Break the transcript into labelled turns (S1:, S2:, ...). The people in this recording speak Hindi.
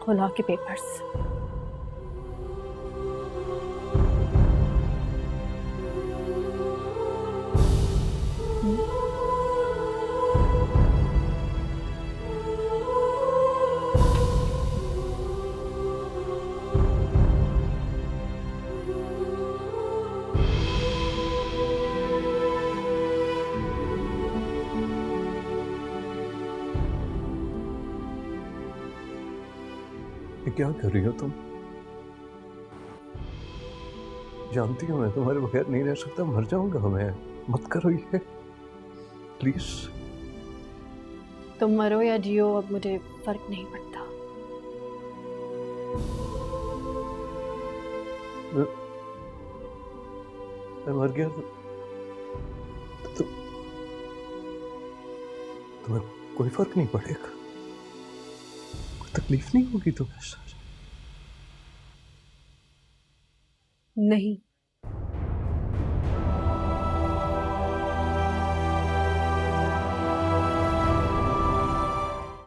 S1: वो लॉ के पेपर्स।
S2: ये क्या कर रही हो तुम? जानती हो मैं तुम्हारे बगैर नहीं रह सकता, मर जाऊंगा मैं। मत करो ये प्लीज।
S1: तुम मरो या जियो अब मुझे फर्क नहीं पड़ता।
S2: मैं, मैं मर गया तो तुम्हें कोई फर्क नहीं पड़ेगा, कोई तकलीफ नहीं होगी तुम्हें?
S1: नहीं।